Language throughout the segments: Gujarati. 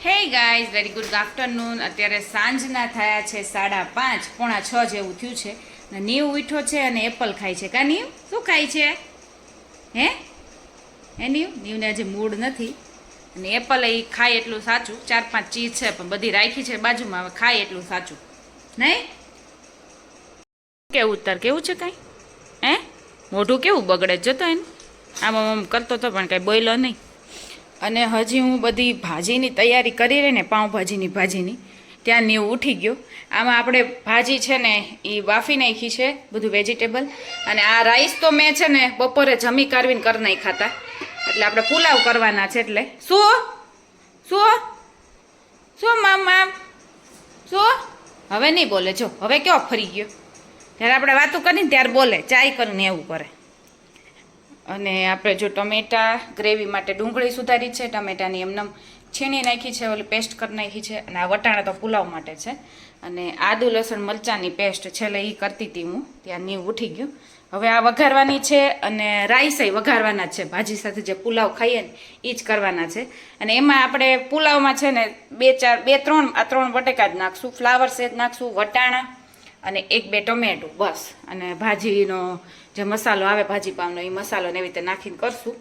Hey guys very good afternoon. અત્યારે સાંજના થયા છે 5:30, 4:45 જેવું થયું છે. ને નીવ ઉઠ્યો છે અને એપલ ખાય છે. કા નીવ શું ખાય છે? હે નીવને આજે મૂડ નથી અને એપલ એ ખાય એટલું સાચું. 4-5 ચીજ છે પણ બધી રાખી છે બાજુમાં, હવે ખાય એટલું સાચું નહીં. કેવું તાર કેવું છે કાંઈ? મોઢું કેવું બગડે જતો એનું આમ કરતો હતો પણ કાંઈ બોલ્યો નહીં. અને હજી હું બધી ભાજીની તૈયારી કરી રહી ને પાઉંભાજીની ભાજીની, ત્યાં નીવ ઉઠી ગયો. આમાં આપણે ભાજી છે ને એ બાફી નાખી છે બધું વેજીટેબલ. અને આ રાઈસ તો મેં છે ને બપોરે જમી કાઢવીને કરી નહીં ખાતા, એટલે આપણે પુલાવ કરવાના છે. એટલે શું શું શું મામ શું હવે નહીં બોલે. જો હવે કેવો ફરી ગયો, જ્યારે આપણે વાતું કરીને ત્યારે બોલે, ચાય કરીને એવું કરે. અને આપણે જો ટમેટા ગ્રેવી માટે ડુંગળી સુધારી છે, ટમેટાની એમનેમ છીણી નાખી છે, ઓલી પેસ્ટ કરી નાખી છે. અને આ વટાણા તો પુલાવ માટે છે. અને આદુ લસણ મરચાંની પેસ્ટ છેલ્લે એ કરતી હતી હું, ત્યાં નીવ ઉઠી ગયું. હવે આ વઘારવાની છે અને રાઈસ વઘારવાના છે. ભાજી સાથે જે પુલાવ ખાઈએ ને એ જ કરવાના છે. અને એમાં આપણે પુલાવમાં છે ને 3 બટેકા જ નાખશું, ફ્લાવર સેજ નાખશું, વટાણા અને 1-2 ટમેટું બસ. અને ભાજીનો જે મસાલો આવે ભાજી પાવનો એ મસાલો ને એવી રીતે નાખીને કરશું.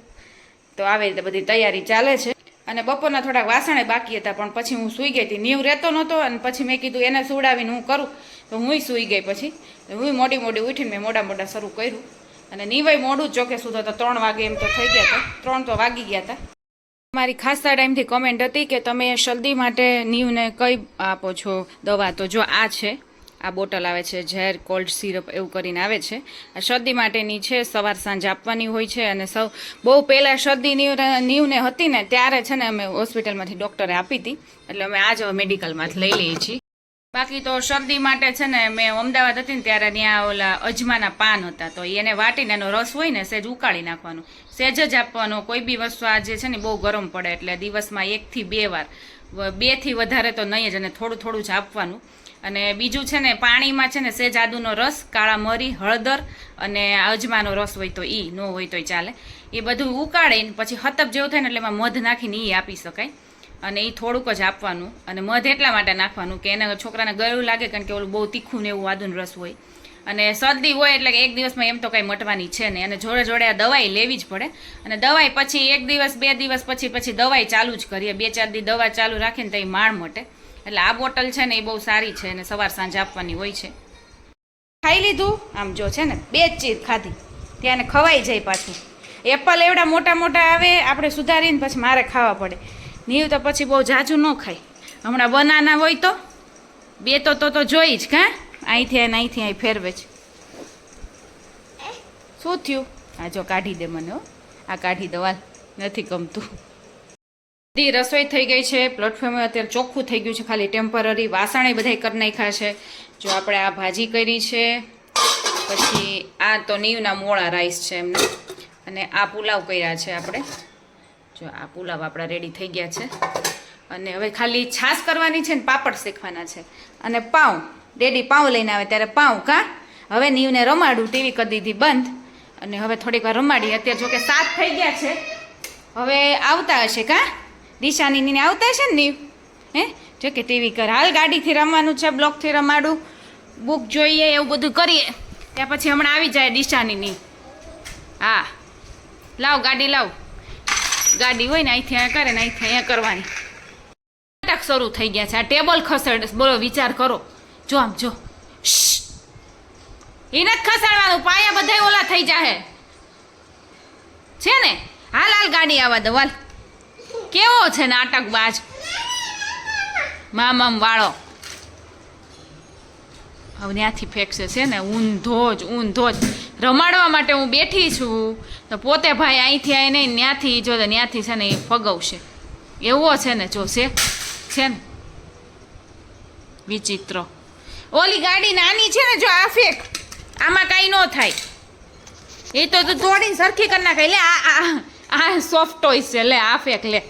તો આવી રીતે બધી તૈયારી ચાલે છે. અને બપોરના થોડાક વાસણે બાકી હતા પણ પછી હું સૂઈ ગઈ હતી. નીવ રહેતો નહોતો અને પછી મેં કીધું એને સુવડાવીને હું કરું, તો હું સૂઈ ગઈ. પછી હું મોડી ઉઠીને મેં મોડા શરૂ કર્યું. અને નીવાય મોડું જ ચોકે સુધો તો 3 વાગે એમ તો થઈ ગયા હતા, 3 તો વાગી ગયા હતા. મારી ખાસા ટાઈમથી કોમેન્ટ હતી કે તમે શરદી માટે નીવને કઈ આપો છો દવા. તો જો આ છે, આ બોટલ આવે છે ઝેર કોલ્ડ સિરપ એવું કરીને આવે છે. આ શરદી માટેની છે, સવાર સાંજ આપવાની હોય છે. અને બહુ પહેલાં શરદી નીવને હતી ને ત્યારે છે ને અમે હોસ્પિટલમાંથી ડૉક્ટરે આપી હતી, એટલે અમે આજ મેડિકલમાંથી લઈ લઈએ છીએ. બાકી તો શરદી માટે છે ને મેં અમદાવાદ હતી ને ત્યારે ત્યાં ઓલા અજમાના પાન હતા, તો એને વાટીને એનો રસ હોય ને સેજ ઉકાળી નાખવાનો, સેજ જ આપવાનો. કોઈ બી વસ્તુ આજે છે ને બહુ ગરમ પડે એટલે દિવસમાં 1 થી 2 વાર, 2 થી વધારે તો નહીં જ, અને થોડું જ આપવાનું. અને બીજું છે ને પાણીમાં છે ને સેજ આદુનો રસ, કાળા મરી, હળદર અને અજમાનો રસ હોય તો એ, ન હોય તોય ચાલે. એ બધું ઉકાળીને પછી હતપ જેવું થાય ને એટલે એમાં મધ નાખીને એ આપી શકાય. અને એ થોડુંક જ આપવાનું. અને મધ એટલા માટે નાખવાનું કે એને છોકરાને ગળું લાગે, કારણ કે ઓલું બહુ તીખું ને એવું આદુનો રસ હોય. અને શરદી હોય એટલે કે 1 દિવસમાં એમ તો કાંઈ મટવાની છે નહીં. અને જોડે આ દવાઈ લેવી જ પડે. અને દવાઈ પછી 1 દિવસ 2 દિવસ પછી દવાઈ ચાલુ જ કરીએ. 2-4 દી દવા ચાલુ રાખીને તો એ માણ મટે. એટલે આ બોટલ છે ને એ બહુ સારી છે અને સવાર સાંજ આપવાની હોય છે. ખાઈ લીધું આમ જો છે ને 2 ચીજ ખાધી ત્યાં ખવાઈ જાય. પાછું એપલ એવડા મોટા આવે, આપણે સુધારીને પછી મારે ખાવા પડે. નીવ તો પછી બહુ જાજુ ન ખાય. હમણાં બનાના હોય તો 2 તો જોઈ જ કાં અહીંથી અહીં ફેરવે છે. શું થયું? હા જો કાઢી દે મને, આ કાઢી દો, હાલ નથી ગમતું. બધી રસોઈ થઈ ગઈ છે. પ્લેટફોર્મ અત્યારે ચોખ્ખું થઈ ગયું છે, ખાલી ટેમ્પરરી. વાસણે બધાય કરી નાખ્યા છે. જો આપણે આ ભાજી કરી છે, પછી આ તો નીવના મોળા રાઈસ છે એમને, અને આ પુલાવ કર્યા છે આપણે. જો આ પુલાવ આપણા રેડી થઈ ગયા છે. અને હવે ખાલી છાશ કરવાની છે ને પાપડ શેકવાના છે. અને પાઉં, ડેડી પાઉં લઈને આવે ત્યારે પાઉં. હવે નીવને રમાડું, ટીવી કરી દીધી બંધ. અને હવે થોડીક વાર રમાડી. અત્યારે જો કે 7 થઈ ગયા છે, હવે આવતા હશે. દિશાની આવતા હશે ને નીવ? જો કે ટીવી કર, હાલ ગાડીથી રમવાનું છે, બ્લોકથી રમાડું, બુક જોઈએ, એવું બધું કરીએ. ત્યાં પછી હમણાં આવી જાય દિશાની. હા લાવ ગાડી લાવ. ગાડી હોય ને અહીંથી અહીંયા કરે ને અહીંથી અહીંયા કરવાની. નાટક શરૂ થઈ ગયા છે. આ ટેબલ ખસેડ, બોલો વિચાર કરો. જો આમ જો, એ નથી ખસાડવાનું, પાયા બધા ઓલા થઈ જાય છે ને. હાલ ગાડી આવવા દો, હાલ. કેવો છે નાટકબાજ મામમ વાળો. હવે ત્યાંથી ફેંકશે છે ને ઊંધો જ રમાડવા માટે હું બેઠી છું, તો પોતે ભાઈ અહીંથી આવી નહીં ત્યાંથી જો ત્યાંથી છે ને એ ફગવશે. એવો છે ને જો છે ને વિચિત્ર. ઓલી ગાડી નાની છે ને, જો આ ફેંક, આમાં કાંઈ ન થાય. એ તો થોડી સરખી કરી નાખાય. લે આ સોફ્ટ ટોય છે, લે આ ફેંક, લે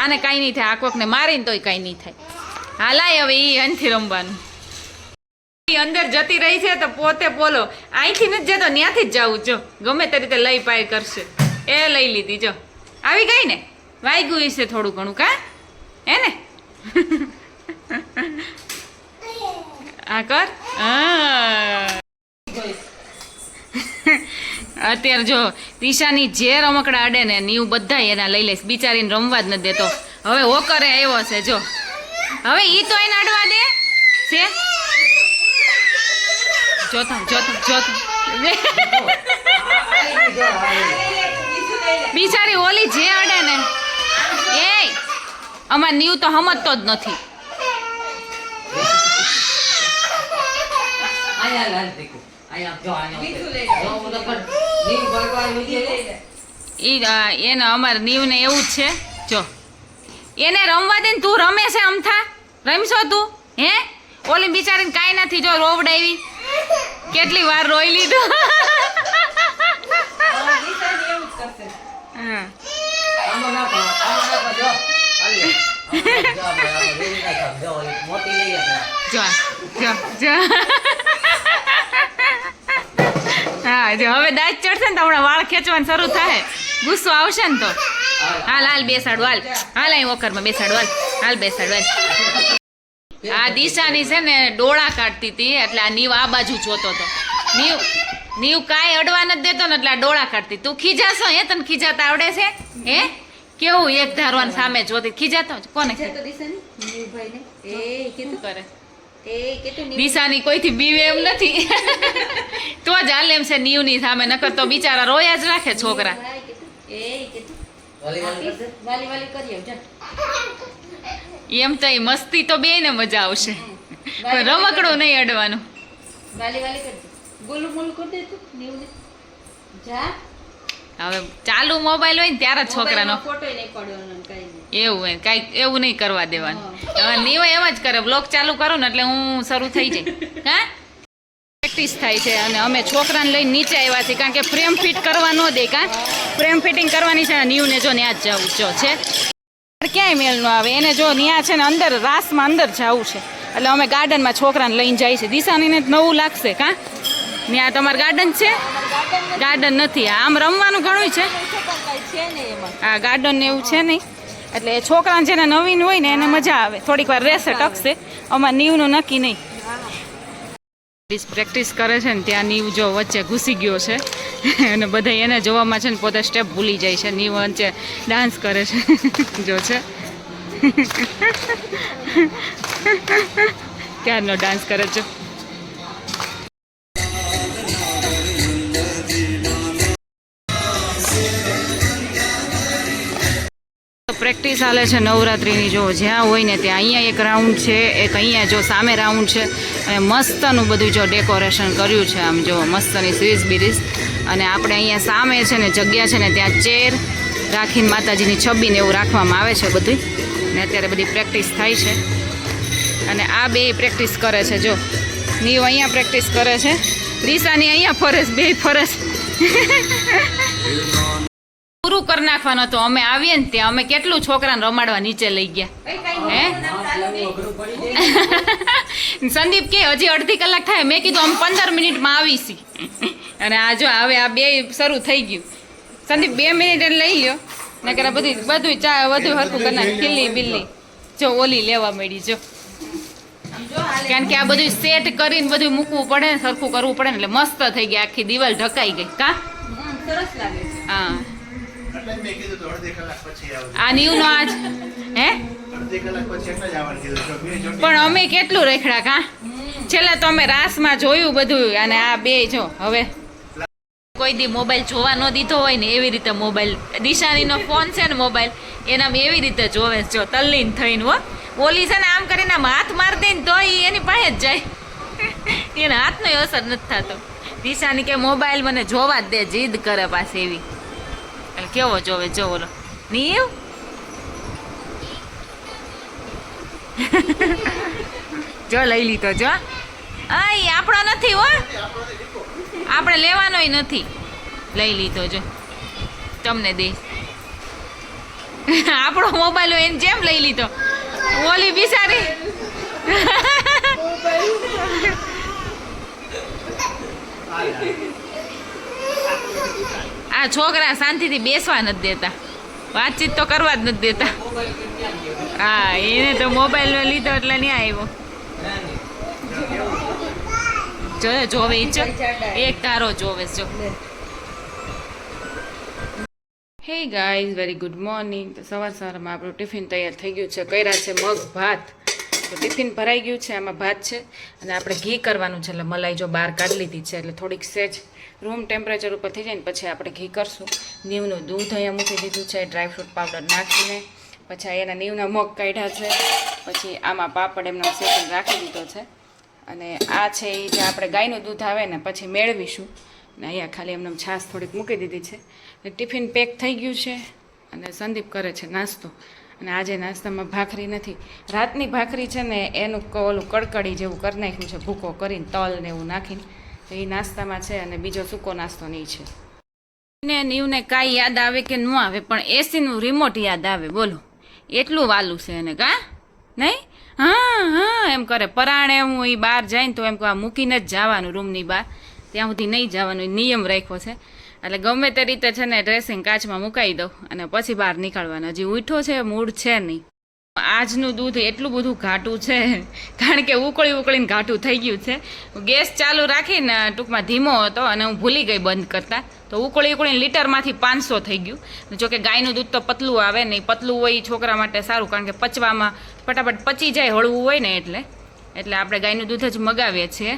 આને કાંઈ નહીં થાય. આ કોકને મારીને તોય કાંઈ નહીં થાય. હાલાય હવે એ અહીંથી રમવાનું. અંદર જતી રહી છે તો પોતે બોલો અહીંથી નથી જતો, ત્યાંથી જ જવું. જો ગમે તે રીતે લઈ પાય કરશે. એ લઈ લીધી, જો આવી ગઈ ને, વાગ્યું છે થોડું ઘણું. હે ને આ કર અત્યારે જો તિશાની જે રમકડા અડે ને નીવ બધા એના લઈ લઈશ, બિચારીને રમવા જ નથી દેતો. હવે હોકરે આવ્યો છે જો, હવે ઈ તો એને અડવા દે છે. જોતો બિચારી ઓલી જે અડે ને એ અમાર નીવ તો સમજતો જ નથી. એને અમારે નીવ ને એવું જ છે જો, એને રમવા દે ને તું રમે છે અમથા રમશો તું હે? ઓલી બિચારીને કાંઈ નથી જો રોવડાવી, કેટલી વાર રોઈ લીધું. હા હા જો હવે દાંત ચડશે ને તો હમણાં વાળ ખેંચવાનું શરૂ થાય, ગુસ્સો આવશે ને તો. હાલ હાલ બેસાડો, હાલ હાલ અહીં વોકરમાં બેસાડો, હાલ બેસાડો. આ દિશાની છે ને ડોળા કાઢતી હતી એટલે આ નીવ આ બાજુ જોતો હતો. નીવ કાંઈ અડવા નથી દેતો ને એટલે આ ડોળા કાઢતી. તું ખીજાશો હે? તને ખીજાતા આવડે છે હે? કેવું એક ધારવાની સામે જોતી ખીજાતો કોને કરે? દિશાની કોઈથી બીવે એમ નથી. તો જ હાલ એમ છે નીવની સામે, નકર તો બિચારા રોયા જ રાખે છોકરા. એમ તો મસ્તી તો બે ને મજા આવશે, પણ રમકડું નહીં અડવાનું. હવે ચાલુ મોબાઈલ હોય ને ત્યારે છોકરાનો એવું હોય, કાંઈક એવું નહીં કરવા દેવાનું. હવે નીવ એમ જ કરે, બ્લોગ ચાલુ કરું ને એટલે હું શરૂ થઈ જાય. હા પ્રેક્ટિસ થાય છે અને અમે છોકરાને લઈને નીચે આવ્યા છીએ, કારણ કે ફ્રેમ ફિટ કરવા ન દે. કાં ફ્રેમ ફિટિંગ કરવાની છે નીવને જો ત્યાં જ જવું જો છે, ક્યાંય મેળ ન આવે એને. જો ત્યાં છે ને અંદર રાસમાં અંદર જવું છે એટલે અમે ગાર્ડનમાં છોકરાને લઈને જાય છે. દિશાનીને નવું લાગશે. કાં ત્યાં તમારે ગાર્ડન છે? ગાર્ડન નથી, આમ રમવાનું ઘણું છે. હા ગાર્ડન ને એવું છે નહીં એટલે છોકરાને જેને નવીન હોય ને એને મજા આવે, થોડીક વાર રહેશે ટકશે. અમારે નીવનું નક્કી નહીં. પ્રેક્ટિસ કરે છે ને ત્યાં નીવ જો વચ્ચે ઘૂસી ગયો છે અને બધા એને જોવામાં છે ને પોતે સ્ટેપ ભૂલી જાય છે. નીવ વચ્ચે ડાન્સ કરે છે જો છે ક્યારનો ડાન્સ કરે છે. પ્રેક્ટિસ ચાલે છે નવરાત્રિની. જો જ્યાં હોય ને ત્યાં અહીંયા એક રાઉન્ડ છે, એક અહીંયા જો સામે રાઉન્ડ છે અને મસ્તનું બધું જો ડેકોરેશન કર્યું છે. આમ જો મસ્તની સીરીઝ બીરીઝ. અને આપણે અહીંયા સામે છે ને જગ્યા છે ને ત્યાં ચેર રાખીને માતાજીની છબીને એવું રાખવામાં આવે છે બધું. ને અત્યારે બધી પ્રેક્ટિસ થાય છે અને આ બે પ્રેક્ટિસ કરે છે. જો નીવ અહીંયા પ્રેક્ટિસ કરે છે, દિશાની અહીંયા ફરસ, બે ફરસ. પૂરું કરી નાખવાનું તો અમે આવીએ ને ત્યાં અમે કેટલું છોકરાને રમાડવા નીચે લઈ ગયા હે. સંદીપ કે હજી અડધી કલાક થાય. મેં કીધું અમે 15 મિનિટમાં આવીશી અને આ જો હવે આ બે શરૂ થઈ ગયું. સંદીપ 2 મિનિટ લઈ લ્યો ને કે બધું ચા બધું હરખું કરી નાખ. ખીલ્લી બિલ્લી જો ઓલી લેવા મળી જો, કારણ કે આ બધું સેટ કરીને બધું મૂકવું પડે ને સરખું કરવું પડે ને એટલે મસ્ત થઈ ગયા. આખી દિવાલ ઢકાઈ ગઈ. કા સરસ લાગે. હા આ નીવનો આજ હે પણ અમે કેટલું રેખડા. કા છેલ્લે તો અમે રાસમાં જોયું બધું. અને આ બે જો હવે કોઈ દી મોબાઈલ જોવા ન દીધો હોય ને એવી રીતે મોબાઈલ, દિશાનીનો ફોન છે ને મોબાઈલ એનામાં એવી રીતે જોવે જો તલ્લીન થઈને. હો ઓલી છે ને આમ કરીને આમ હાથ મારી દે ને તો એની પાસે જ જાય. એના હાથનો અસર નથી થતો. દિશાની કે મોબાઈલ મને જોવા જ દે, જીદ કરે પાછી એવી. કેવો જોવે જો ઓલો નીવ. જો લઈ લીધો જો. અહીં આપણો નથી હો, આપણે લેવાનોય નથી. લઈ લીધો જો તમને દે. આપણો મોબાઈલ હોય એને જેમ લઈ લીધો. ઓલી બિચારી આ છોકરા શાંતિથી બેસવા નથી દેતા, વાતચીત તો કરવા જ નથી દેતા. હા એને તો મોબાઈલ લીધો એટલે નહીં આવ્યો. જોવે ઈ જો એક તારો જોવે જો. Hey guys, very good morning. તો સવારમાં આપણું ટિફિન તૈયાર થઈ ગયું છે. કર્યા છે મગ ભાત. તો ટિફિન ભરાઈ ગયું છે, આમાં ભાત છે અને આપણે ઘી કરવાનું છે. એટલે મલાઈ જો બહાર કાઢી લીધી છે, એટલે થોડીક સેજ રૂમ ટેમ્પરેચર ઉપર થઈ જાય ને પછી આપણે ઘી કરશું. નીવનું દૂધ અહીંયા મૂકી દીધું છે, ડ્રાયફ્રૂટ પાવડર નાખીને. પછી એના નીવના મગ કાઢ્યા છે. પછી આમાં પાપડ એમનો સેકન્ડ રાખી દીધો છે. અને આ છે એ જે આપણે ગાયનું દૂધ આવે ને પછી મેળવીશું. ને અહીંયા ખાલી એમને છાશ થોડીક મૂકી દીધી છે. ટિફિન પેક થઈ ગયું છે અને સંદીપ કરે છે નાસ્તો. અને આજે નાસ્તામાં ભાખરી નથી, રાતની ભાખરી છે ને એનું ઓલું કડકડી જેવું કરી નાખ્યું છે, ભૂકો કરીને તલ ને એવું નાખીને. તો એ નાસ્તામાં છે અને બીજો સૂકો નાસ્તો નહીં છે. ને નીવને કાંઈ યાદ આવે કે ન આવે પણ એસીનું રિમોટ યાદ આવે. બોલો એટલું વાલું છે એને કા નહીં? હા હા એમ કરે. પરાણે હું એ બહાર જાય ને તો એમ કહું મૂકીને જ જવાનું રૂમની બહાર, ત્યાં સુધી નહીં જવાનું, નિયમ રાખ્યો છે. એટલે ગમે તે રીતે છે ને ડ્રેસિંગ કાચમાં મુકાઈ દઉં અને પછી બહાર નીકળવાનું. હજી ઉઠો છે, મૂડ છે નહીં. આજનું દૂધ એટલું બધું ઘાટું છે કારણ કે ઉકળીને ઘાટું થઈ ગયું છે. ગેસ ચાલુ રાખીને ટૂંકમાં ધીમો હતો અને હું ભૂલી ગઈ બંધ કરતા, તો ઉકળીને લીટરમાંથી 500 થઈ ગયું. જોકે ગાયનું દૂધ તો પતલું આવે ને, પતલું હોય છોકરા માટે સારું કારણ કે પચવામાં ફટાફટ પચી જાય, હળવું હોય ને એટલે આપણે ગાયનું દૂધ જ મગાવીએ છીએ.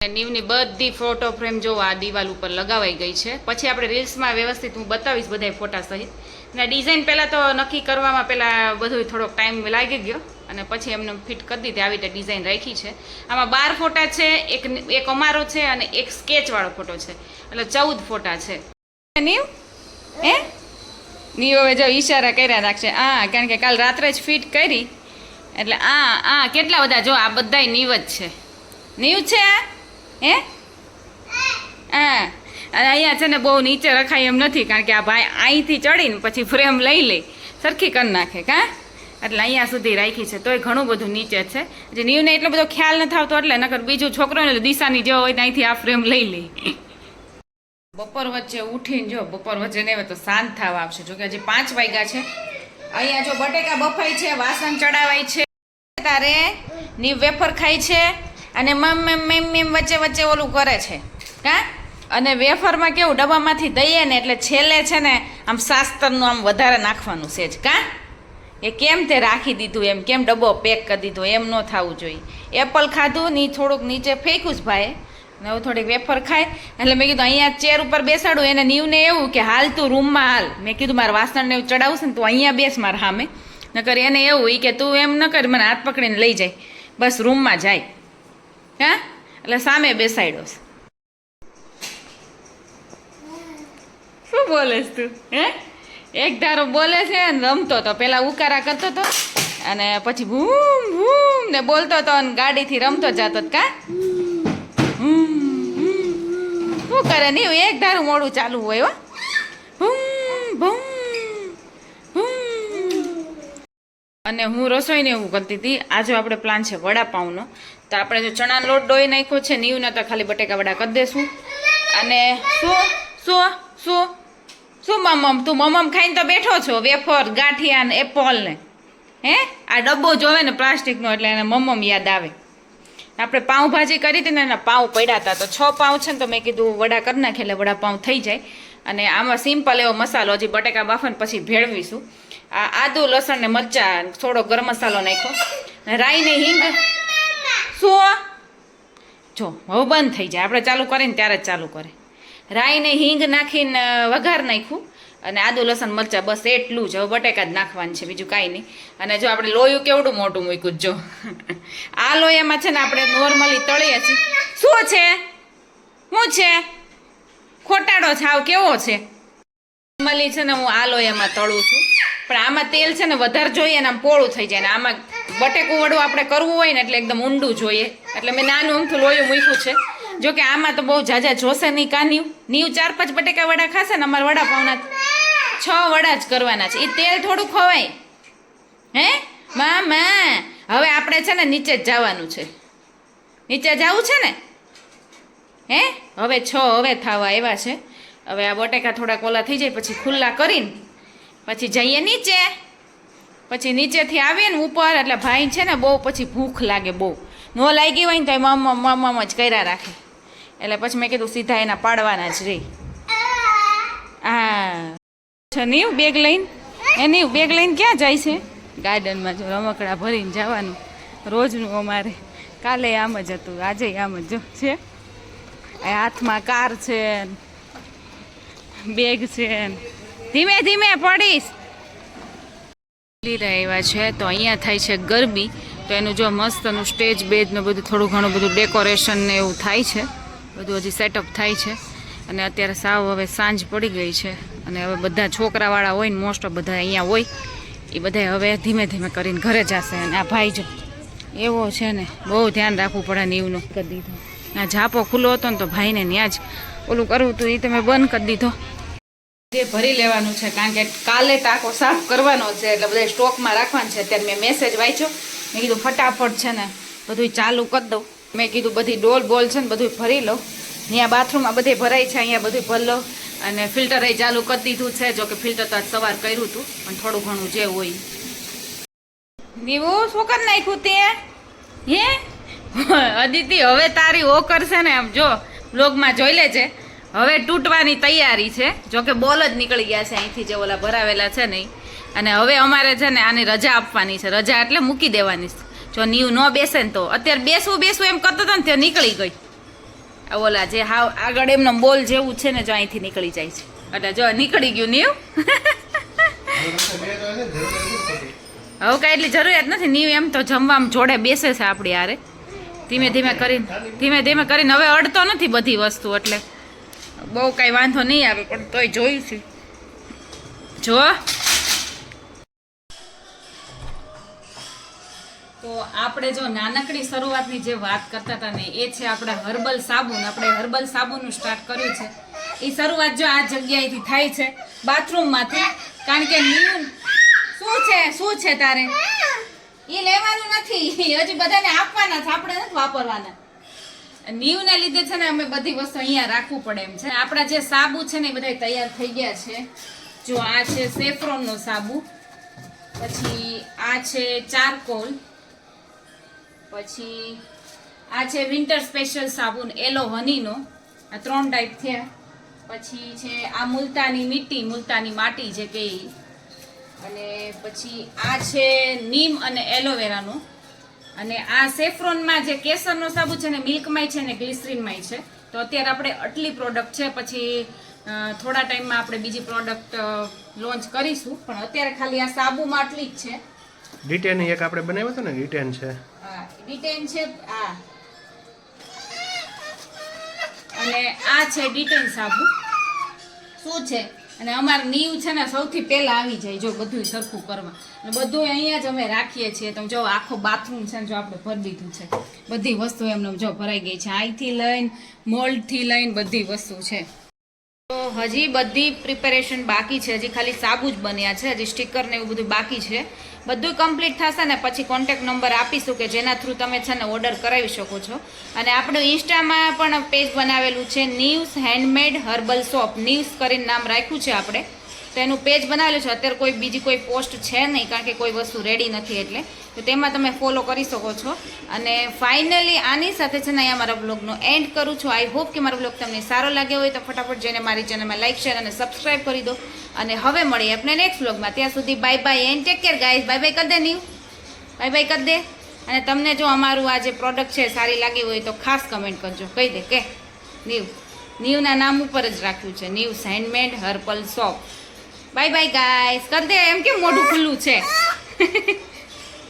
નીવની બધી ફોટો ફ્રેમ જો આ દિવાલ ઉપર લગાવાઈ ગઈ છે. પછી આપણે રીલ્સમાં વ્યવસ્થિત હું બતાવીશ બધા ફોટા સહિત. અને ડિઝાઇન પહેલાં તો નક્કી કરવામાં પહેલાં બધું થોડોક ટાઈમ લાગી ગયો અને પછી એમને ફિટ કરી દીધી. આવી રીતે ડિઝાઇન રાખી છે. આમાં 12 ફોટા છે, એક અમારો છે અને એક સ્કેચવાળો ફોટો છે, એટલે 14 ફોટા છે. નીવ નીવ હવે જો ઈશારા કર્યા રાખશે કારણ કે કાલ રાત્રે જ ફિટ કરી એટલે કેટલા બધા જો આ બધાય નીવ જ છે. નીવ છે અને અહીંયા છે ને બહુ નીચે રખાય એમ નથી કારણ કે આ ભાઈ અહીંથી ચડીને પછી ફ્રેમ લઈ લે સરખી કરી નાખે એટલે અહીંયા સુધી રાખી છે. તોય ઘણું બધું નીચે છે. જે નીવને એટલો બધો ખ્યાલ નથી આવતો એટલે નકર બીજું છોકરોને દિશાની જેવો હોય ત્યાંથી આ ફ્રેમ લઈ લે. બપોર વચ્ચે ઉઠીને જો બપોર વચ્ચે નહીં હોય તો શાંત થવા આવશે. જોકે હજી 5 વાગ્યા છે. અહીંયા જો બટેકા બફાઈ છે, વાસણ ચડાવાય છે, તારે નીવ વેફર ખાય છે અને મેમ વચ્ચે ઓલું કરે છે અને વેફરમાં કેવું ડબ્બામાંથી દઈએ ને એટલે છેલ્લે છે ને આમ શાસ્ત્રનું આમ વધારે નાખવાનું છે જ એ કેમ તે રાખી દીધું એમ, કેમ ડબ્બો પેક કરી દીધો એમ ન થવું જોઈએ. એપલ ખાધું ને થોડુંક નીચે ફેંક્યું જ ભાઈ ને હવે થોડીક વેફર ખાય એટલે મેં કીધું અહીંયા ચેર ઉપર બેસાડું. એને નીવને એવું કે હાલ તું રૂમમાં હાલ. મેં કીધું મારે વાસણને એવું ચડાવશે ને તું અહીંયા બેસ મારા સામે. નકર એને એવું કે તું એમ ન કર, મને હાથ પકડીને લઈ જાય, બસ રૂમમાં જાય એટલે સામે બેસાડ્યો. શું બોલેસ તું એક ધારો બોલે છે અને રમતો તો પેલા ઉકારા કરતો હતો અને પછી ભૂમ ભૂમ ને બોલતો હતો અને ગાડીથી રમતો જતો શું કરે નહીં એક ધારું મોડું ચાલુ હોય ભૂમ ભૂમ અને હું રસોઈને એવું કરતી હતી. આજે આપણે પ્લાન છે વડાપાઉંનો. તો આપણે જો ચણાનો લોટ ડોઈ નાખ્યો છે, નીવને તો ખાલી બટેકા વડા કરી દેશું. અને શું મમ્મ તું મમ્મ ખાઈને તો બેઠો છો વેફર ગાંઠિયા ને એપલ ને આ ડબ્બો જોવે ને પ્લાસ્ટિકનો એટલે એને મમ્મ યાદ આવે. આપણે પાઉંભાજી કરી હતી ને એના પાઉં પડ્યા હતા તો 6 પાઉં છે ને તો મેં કીધું વડા કરી નાખે એટલે વડાપાઉં થઈ જાય. અને આમાં સિમ્પલ એવો મસાલો હજી બટેકા બાફાને પછી ભેળવીશું. આ આદુ લસણ ને મરચાં થોડો ગરમ મસાલો નાખ્યો ને રાઈ ને હિંગ. શું જો હવે બંધ થઈ જાય, આપણે ચાલુ કરીને ત્યારે જ ચાલુ કરે. રાઈ ને હિંગ નાખીને વઘાર નાખ્યું અને આદુ લસણ મરચાં બસ એટલું જ. હવે બટેકા જ નાખવાનું છે, બીજું કાંઈ નહીં. અને જો આપણે લોયું કેવડું મોટું મૂક્યું જો આ લોયામાં છે ને આપણે નોર્મલી તળીએ છીએ. શું છે ખોટાડો છાવ કેવો છે? નોર્મલી છે ને હું આ લોયામાં તળું છું પણ આમાં તેલ છે ને વધારે જોઈએ ને આમ પોળું થઈ જાય ને આમાં બટેકું વડું આપણે કરવું હોય ને એટલે એકદમ ઊંડું જોઈએ એટલે મેં નાનું અમથું લોયું મૂક્યું છે. જોકે આમાં તો બહુ ઝાઝા જોશે નહીં નીવ 4-5 બટેકા વડા ખાશે ને અમારા વડાપાઉંના 6 વડા જ કરવાના છે. એ તેલ થોડું ખવાય મામા. હવે આપણે છે ને નીચે જ જવાનું છે, નીચે જવું છે ને હવે 6 હવે થવા આવ્યા છે. હવે આ બટેકા થોડાક ઓલા થઈ જાય પછી ખુલ્લા કરીને પછી જઈએ નીચે. પછી નીચેથી આવીએ ને ઉપર એટલે ભાઈ છે ને બહુ પછી ભૂખ લાગે બહુ નો લાગી હોય ને તો મમ જ કર્યા રાખે. એટલે પછી મેં કીધું સીધા એના પાડવાના જ રહી. હા છે નીવ બેગ લઈને એની બેગ લઈને ક્યાં જાય છે? ગાર્ડનમાં જો રમકડા ભરીને જવાનું રોજનું અમારે. કાલે આમ જ હતું, આજે આમ જ જો છે. હાથમાં કાર છે, બેગ છે. ધીમે ધીમે પડીશ. રહ્યા છે તો અહીંયા થાય છે ગરબી. તો એનું જો મસ્તનું સ્ટેજ બેજ ને બધું થોડું ઘણું બધું ડેકોરેશન ને એવું થાય છે. બધું હજી સેટઅપ થાય છે. અને અત્યારે સાવ હવે સાંજ પડી ગઈ છે. અને હવે બધા છોકરાવાળા હોય ને મોસ્ટ ઓફ બધા અહીંયા હોય એ બધા હવે ધીમે ધીમે કરીને ઘરે જશે. અને આ ભાઈ જો એવો છે ને બહુ ધ્યાન રાખવું પડે ને એવું કરી દીધું. આ ઝાપો ખુલ્લો હતો ને તો ભાઈને ત્યાં જ ઓલું કરવું હતું એ તમે બંધ કરી દીધો. તે ભરી લેવાનું છે કારણ કે કાલે ટાંકો સાફ કરવાનો છે એટલે બધા સ્ટોકમાં રાખવાનું છે. અત્યારે મેં મેસેજ વાંચ્યો, મેં કીધું ફટાફટ છે ને બધું ચાલુ કરી દઉં. મેં કીધું બધી ડોલ બોલ છે ને બધું ભરી લઉં. અહીંયા બાથરૂમમાં બધે ભરાય છે, અહીંયા બધું ભરી લઉં. અને ફિલ્ટર એ ચાલુ કરી દીધું છે. જો કે ફિલ્ટર તો સવાર કર્યું હતું પણ થોડું ઘણું જે હોય. નીવું શું કરી નાખ્યું તે હે અદિતિ? હવે તારી ઓ કરશે ને આમ જો બ્લોગમાં જોઈ લેજે. હવે તૂટવાની તૈયારી છે. જો કે બોલ જ નીકળી ગયા છે અહીંથી જે ઓલા ભરાવેલા છે ને. અને હવે અમારે છે ને આની રજા આપવાની છે. રજા એટલે મૂકી દેવાની છે. જો નીવ ન બેસે ને તો અત્યારે બેસવું એમ કરતો હતો ને ત્યાં નીકળી ગઈ. ઓલા જે હાવ આગળ એમનો બોલ જેવું છે ને જો અહીંથી નીકળી જાય છે. એટલે જો નીકળી ગયું નીવ. હવે કાંઈ એટલી જરૂરિયાત નથી. નીવ એમ તો જમવામાં જોડે બેસે છે આપણી હારે. ધીમે ધીમે કરીને હવે અડતો નથી બધી વસ્તુ. એટલે બહુ કાંઈ વાંધો નહીં આવે પણ તોય જોઈશું. જો તો આપણે જો નાનકડી શરૂઆતની જે વાત કરતા હતા ને એ છે આપણે હર્બલ સાબુન. આપણે હર્બલ સાબુનનું સ્ટાર્ટ કર્યું છે. એ શરૂઆત જો આ જગ્યાએથી થાય છે બાથરૂમમાંથી. કારણ કે શું છે તારે એ લેવાનું નથી, હજી બધાને આપવાના છે, આપણે નથી વાપરવાના. નીવને લીધે છે ને અમે બધી વસ્તુ અહીંયા રાખવું પડે એમ છે. આપણા જે સાબુ છે ને એ બધા તૈયાર થઈ ગયા છે. જો આ છે સેફ્રોનનો સાબુ, પછી આ છે ચારકોલ, પછી આ છે વિન્ટર સ્પેશિયલ સાબુન એલો હનીનો. આ 3 ટાઈપ થયા. પછી છે આ મુલતાની મીઠી, મુલતાની માટી જે કે. અને પછી આ છે નીમ અને એલોવેરાનો. અને આ સેફ્રોનમાં જે કેસરનો સાબુ છે ને મિલ્કમાંય છે ને ગ્લિસરીનમાંય છે. તો અત્યારે આપણે આટલી પ્રોડક્ટ છે. પછી થોડા ટાઈમમાં આપણે બીજી પ્રોડક્ટ લોન્ચ કરીશું. પણ અત્યારે ખાલી આ સાબુમાં આટલી જ છે. ડિટેન એક આપણે બનાવ્યો હતો ને, ડિટેન છે. હા ડિટેન છે આ. અને આ છે ડિટેન સાબુ. શું છે અને અમારે નીવ છે ને સૌથી પહેલા આવી જાય જો બધું સરખું કરવા. અને બધું અહીંયા જ અમે રાખીએ છીએ. તમે જો આખો બાથરૂમ છે ને જો આપણે ભરી દીધું છે. બધી વસ્તુ એમને જો ભરાઈ ગઈ છે. અહીંથી લઈને મોલ્ડથી લઈને બધી વસ્તુ છે. તો હજી બધી પ્રિપેરેશન બાકી છે. હજી ખાલી સાબુ જ બન્યા છે. હજી સ્ટીકર ને એવું બધું બાકી છે. બધું કમ્પ્લીટ થશે ને પછી કોન્ટેક્ટ નંબર આપીશું કે જેના થ્રુ તમે છે ને ઓર્ડર કરાવી શકો છો. અને આપણું ઇન્સ્ટામાં પણ પેજ બનાવેલું છે નીવ્સ હેન્ડમેડ હર્બલ સોપ. નીવ્સ કરીને નામ રાખ્યું છે આપણે. તો એનું પેજ બનાવેલું છે. અત્યારે કોઈ બીજી કોઈ પોસ્ટ છે નહીં કારણ કે કોઈ વસ્તુ રેડી નથી એટલે. તો તેમાં તમે ફોલો કરી શકો છો. અને ફાઇનલી આની સાથે છે ને અહીંયા મારા બ્લોગનો એન્ડ કરું છું. આઈ હોપ કે મારો બ્લોગ તમને સારો લાગ્યો હોય તો ફટાફટ જઈને મારી ચેનલમાં લાઇક શેર અને સબસ્ક્રાઈબ કરી દો. અને હવે મળીએ આપણે નેક્સ્ટ બ્લોગમાં. ત્યાં સુધી bye bye and take care guys. Bye bye કરી દે નીવ, બાય બાય કરી દે. અને તમને જો અમારું આ જે પ્રોડક્ટ છે સારી લાગી હોય તો ખાસ કમેન્ટ કરજો. કહી દે કે નીવના નામ ઉપર જ રાખ્યું છે નીવ્સ handmade herbal soap. Bye bye guys. કરી દે એમ કેમ મોઢું ખુલ્લું છે.